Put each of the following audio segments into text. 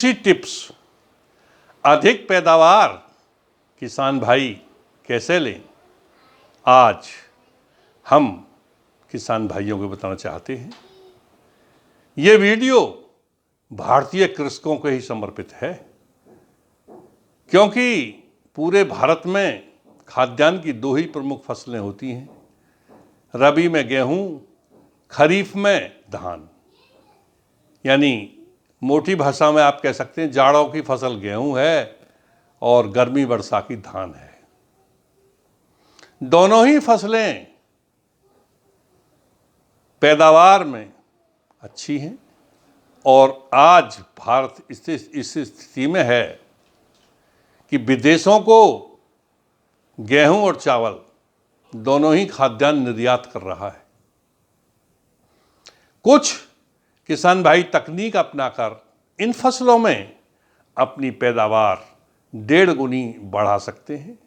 कृषि टिप्स। अधिक पैदावार किसान भाई कैसे लें, आज हम किसान भाइयों को बताना चाहते हैं। ये वीडियो भारतीय कृषकों को ही समर्पित है, क्योंकि पूरे भारत में खाद्यान्न की दो ही प्रमुख फसलें होती हैं, रबी में गेहूं, खरीफ में धान। यानी मोटी भाषा में आप कह सकते हैं जाड़ों की फसल गेहूं है और गर्मी वर्षा की धान है। दोनों ही फसलें पैदावार में अच्छी हैं और आज भारत इस स्थिति में है कि विदेशों को गेहूं और चावल दोनों ही खाद्यान्न निर्यात कर रहा है। कुछ किसान भाई तकनीक अपनाकर इन फसलों में अपनी पैदावार 1.5 गुनी बढ़ा सकते हैं।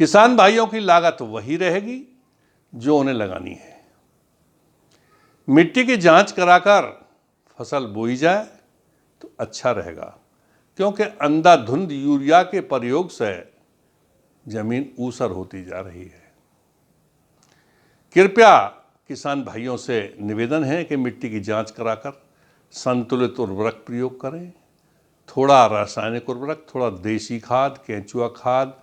किसान भाइयों की लागत वही रहेगी जो उन्हें लगानी है। मिट्टी की जांच कराकर फसल बोई जाए तो अच्छा रहेगा, क्योंकि अंधाधुंध यूरिया के प्रयोग से जमीन ऊसर होती जा रही है। कृपया किसान भाइयों से निवेदन है कि मिट्टी की जांच कराकर संतुलित उर्वरक प्रयोग करें। थोड़ा रासायनिक उर्वरक, थोड़ा देसी खाद, केंचुआ खाद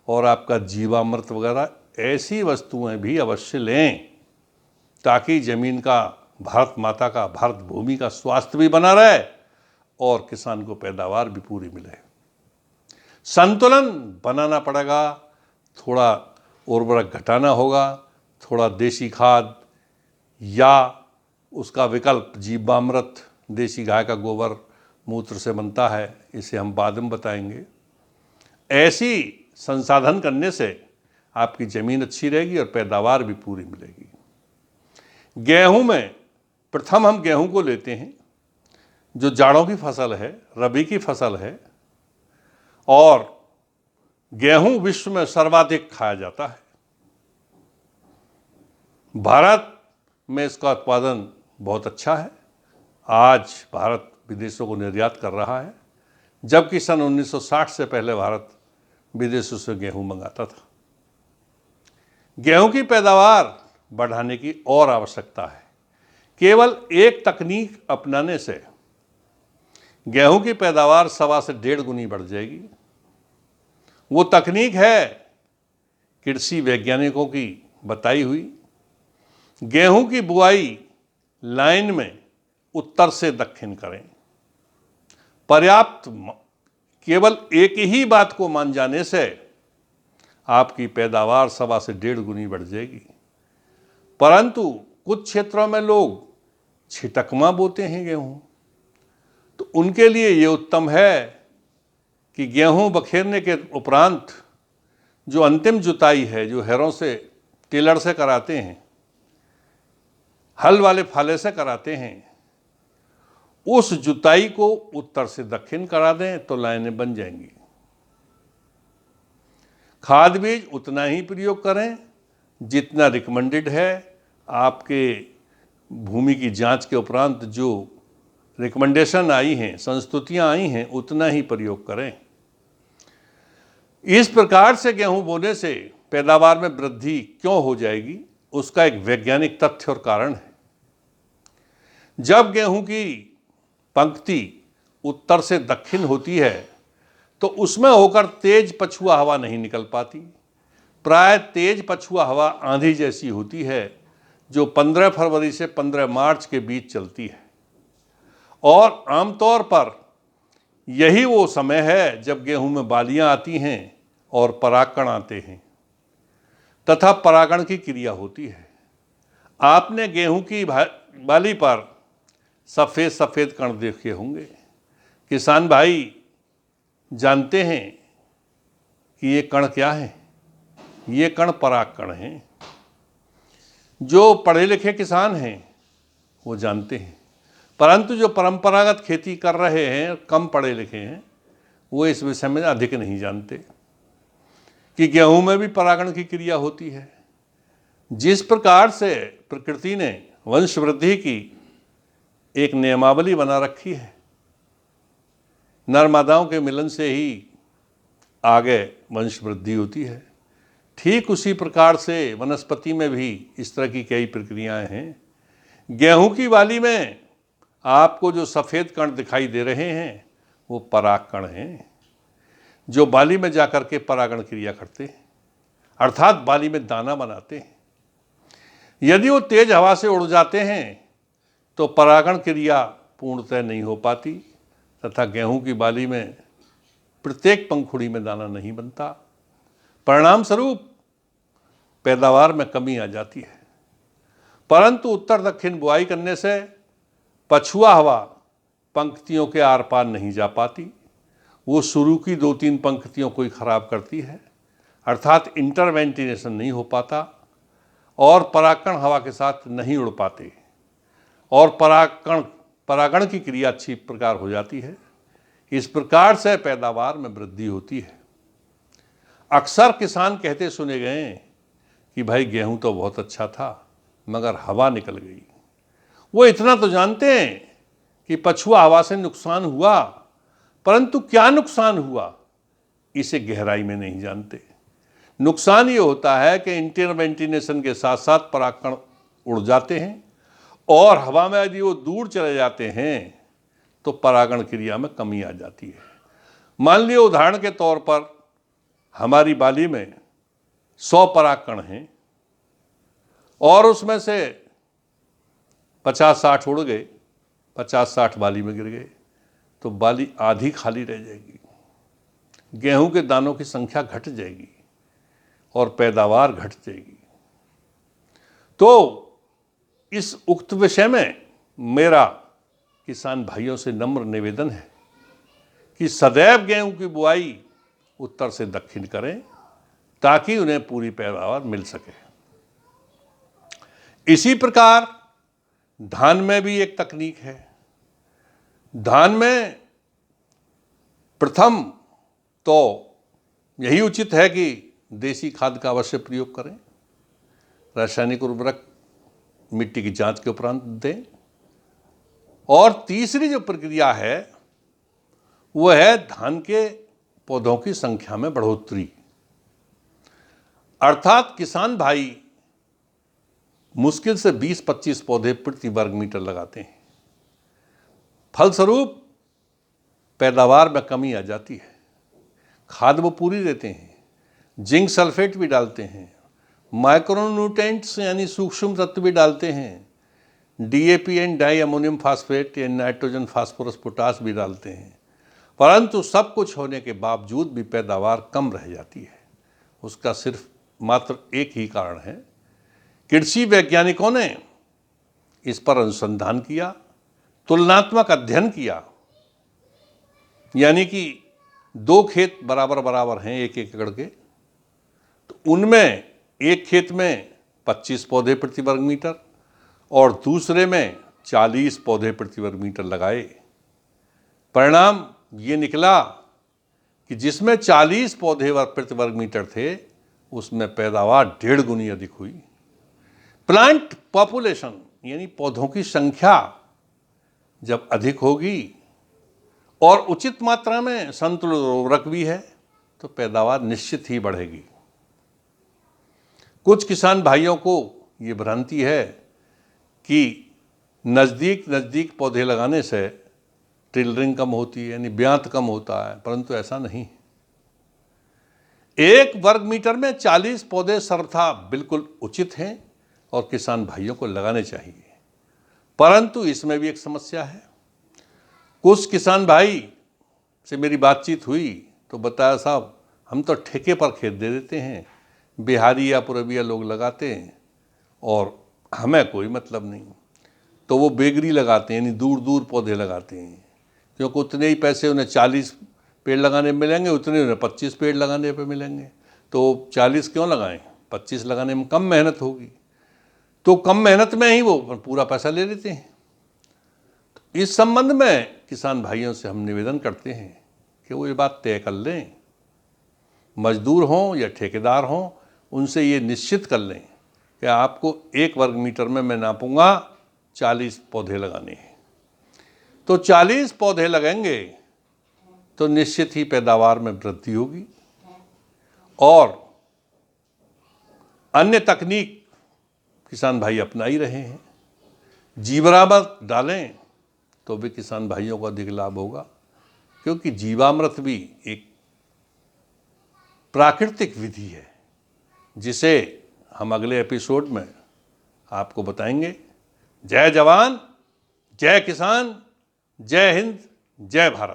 और आपका जीवामृत वगैरह ऐसी वस्तुएं भी अवश्य लें, ताकि जमीन का, भारत माता का, भारत भूमि का स्वास्थ्य भी बना रहे और किसान को पैदावार भी पूरी मिले। संतुलन बनाना पड़ेगा। थोड़ा उर्वरक घटाना होगा, थोड़ा देसी खाद या उसका विकल्प जीवामृत, देसी गाय का गोबर मूत्र से बनता है, इसे हम बाद में बताएंगे। ऐसी संसाधन करने से आपकी ज़मीन अच्छी रहेगी और पैदावार भी पूरी मिलेगी। गेहूं में प्रथम हम गेहूं को लेते हैं, जो जाड़ों की फसल है, रबी की फसल है और गेहूं विश्व में सर्वाधिक खाया जाता है। भारत में इसका उत्पादन बहुत अच्छा है। आज भारत विदेशों को निर्यात कर रहा है, जबकि सन 1960 से पहले भारत विदेशों से गेहूं मंगाता था। गेहूं की पैदावार बढ़ाने की और आवश्यकता है। केवल एक तकनीक अपनाने से गेहूं की पैदावार 1.25 से 1.5 गुनी बढ़ जाएगी। वो तकनीक है कृषि वैज्ञानिकों की बताई हुई। गेहूं की बुआई लाइन में उत्तर से दक्षिण करें। पर्याप्त, केवल एक ही बात को मान जाने से आपकी पैदावार 1.25 से 1.5 गुनी बढ़ जाएगी। परंतु कुछ क्षेत्रों में लोग छिटकमा बोते हैं गेहूं, तो उनके लिए ये उत्तम है कि गेहूं बखेरने के उपरांत जो अंतिम जुताई है, जो हैरों से, टेलर से कराते हैं, हल वाले फाले से कराते हैं, उस जुताई को उत्तर से दक्षिण करा दें तो लाइनें बन जाएंगी। खाद बीज उतना ही प्रयोग करें जितना रिकमेंडेड है। आपके भूमि की जांच के उपरांत जो रिकमेंडेशन आई हैं, संस्तुतियां आई हैं, उतना ही प्रयोग करें। इस प्रकार से गेहूं बोने से पैदावार में वृद्धि क्यों हो जाएगी, उसका एक वैज्ञानिक तथ्य और कारण है। जब गेहूं की पंक्ति उत्तर से दक्षिण होती है तो उसमें होकर तेज पछुआ हवा नहीं निकल पाती। प्राय तेज पछुआ हवा आंधी जैसी होती है, जो 15 फरवरी से 15 मार्च के बीच चलती है और आमतौर पर यही वो समय है जब गेहूं में बालियां आती हैं और परागकण आते हैं तथा परागण की क्रिया होती है। आपने गेहूं की बाली पर सफ़ेद सफ़ेद कण देखे होंगे। किसान भाई जानते हैं कि ये कण क्या है? ये कण परागकण हैं। जो पढ़े लिखे किसान हैं वो जानते हैं, परंतु जो परंपरागत खेती कर रहे हैं, कम पढ़े लिखे हैं, वो इस विषय में अधिक नहीं जानते कि गेहूं में भी परागण की क्रिया होती है। जिस प्रकार से प्रकृति ने वंश वृद्धि की एक नियमावली बना रखी है नर मादाओं के मिलन से ही आगे वंश वृद्धि होती है। ठीक उसी प्रकार से वनस्पति में भी इस तरह की कई प्रक्रियाएं हैं। गेहूं की बाली में आपको जो सफ़ेद कण दिखाई दे रहे हैं वो पराग कण हैं, जो बाली में जाकर के परागण क्रिया करते हैं, अर्थात बाली में दाना बनाते हैं। यदि वो तेज हवा से उड़ जाते हैं तो परागण क्रिया पूर्णतः नहीं हो पाती तथा गेहूं की बाली में प्रत्येक पंखुड़ी में दाना नहीं बनता। परिणाम स्वरूप पैदावार में कमी आ जाती है। परंतु उत्तर दक्षिण बुआई करने से पछुआ हवा पंक्तियों के आर पार नहीं जा पाती, वो शुरू की 2-3 पंक्तियों को ही खराब करती है, अर्थात इंटरवेंटिनेशन नहीं हो पाता और परागकण हवा के साथ नहीं उड़ पाते और परागण की क्रिया अच्छी प्रकार हो जाती है। इस प्रकार से पैदावार में वृद्धि होती है। अक्सर किसान कहते सुने गए कि भाई गेहूं तो बहुत अच्छा था मगर हवा निकल गई। वो इतना तो जानते हैं कि पछुआ हवा से नुकसान हुआ, परंतु क्या नुकसान हुआ इसे गहराई में नहीं जानते। नुकसान ये होता है कि इंटरवेंटिनेशन के साथ साथ परागकण उड़ जाते हैं और हवा में यदि वो दूर चले जाते हैं तो परागण क्रिया में कमी आ जाती है। मान लिया उदाहरण के तौर पर हमारी बाली में 100 परागकण हैं और उसमें से 50-60 उड़ गए, 50-60 बाली में गिर गए, तो बाली आधी खाली रह जाएगी, गेहूं के दानों की संख्या घट जाएगी और पैदावार घट जाएगी। तो इस उक्त विषय में मेरा किसान भाइयों से नम्र निवेदन है कि सदैव गेहूं की बुआई उत्तर से दक्षिण करें ताकि उन्हें पूरी पैदावार मिल सके। इसी प्रकार धान में भी एक तकनीक है। धान में प्रथम तो यही उचित है कि देसी खाद का अवश्य प्रयोग करें, रासायनिक उर्वरक मिट्टी की जांच के उपरांत दें। और तीसरी जो प्रक्रिया है वो है धान के पौधों की संख्या में बढ़ोतरी, अर्थात किसान भाई मुश्किल से 20-25 पौधे प्रति वर्ग मीटर लगाते हैं। फलस्वरूप पैदावार में कमी आ जाती है। खाद वो पूरी देते हैं, जिंक सल्फेट भी डालते हैं, माइक्रोन्यूट्रेंट्स यानी सूक्ष्म तत्व भी डालते हैं, DAP and di ammonium phosphate या नाइट्रोजन फास्फोरस पोटास भी डालते हैं, परंतु सब कुछ होने के बावजूद भी पैदावार कम रह जाती है। उसका सिर्फ मात्र एक ही कारण है, कृषि वैज्ञानिकों ने इस पर अनुसंधान किया, तुलनात्मक अध्ययन किया, यानी कि 2 खेत बराबर बराबर हैं 1 एकड़ के, तो उनमें एक खेत में 25 पौधे प्रति वर्ग मीटर और दूसरे में 40 पौधे प्रति वर्ग मीटर लगाए। परिणाम ये निकला कि जिसमें 40 पौधे प्रति वर्ग मीटर थे उसमें पैदावार 1.5 गुनी अधिक हुई। प्लांट पॉपुलेशन यानी पौधों की संख्या जब अधिक होगी और उचित मात्रा में संतुलित उर्वरक भी है तो पैदावार निश्चित ही बढ़ेगी। कुछ किसान भाइयों को ये भ्रांति है कि नज़दीक पौधे लगाने से टिलरिंग कम होती है, यानी ब्यांत कम होता है, परंतु ऐसा नहीं। 1 वर्ग मीटर में 40 पौधे सर्वथा बिल्कुल उचित हैं और किसान भाइयों को लगाने चाहिए। परंतु इसमें भी एक समस्या है। कुछ किसान भाई से मेरी बातचीत हुई तो बताया, साहब हम तो ठेके पर खेत दे देते हैं, बिहारी या पुरबिया लोग लगाते हैं और हमें कोई मतलब नहीं। तो वो बेगरी लगाते हैं, यानी दूर दूर पौधे लगाते हैं, क्योंकि उतने ही पैसे उन्हें 40 पेड़ लगाने में मिलेंगे, उतने उन्हें 25 पेड़ लगाने पे मिलेंगे। तो 40 क्यों लगाएं, 25 लगाने में कम मेहनत होगी, तो कम मेहनत में ही वो पूरा पैसा ले लेते हैं। तो इस संबंध में किसान भाइयों से हम निवेदन करते हैं कि वो ये बात तय कर लें, मजदूर हों या ठेकेदार हों, उनसे ये निश्चित कर लें कि आपको 1 वर्ग मीटर में मैं नापूंगा 40 पौधे लगाने हैं। तो 40 पौधे लगेंगे तो निश्चित ही पैदावार में वृद्धि होगी और अन्य तकनीक किसान भाई अपना ही रहे हैं। जीवामृत डालें तो भी किसान भाइयों को अधिक लाभ होगा, क्योंकि जीवामृत भी एक प्राकृतिक विधि है जिसे हम अगले एपिसोड में आपको बताएंगे। जय जवान, जय किसान, जय हिंद, जय भारत।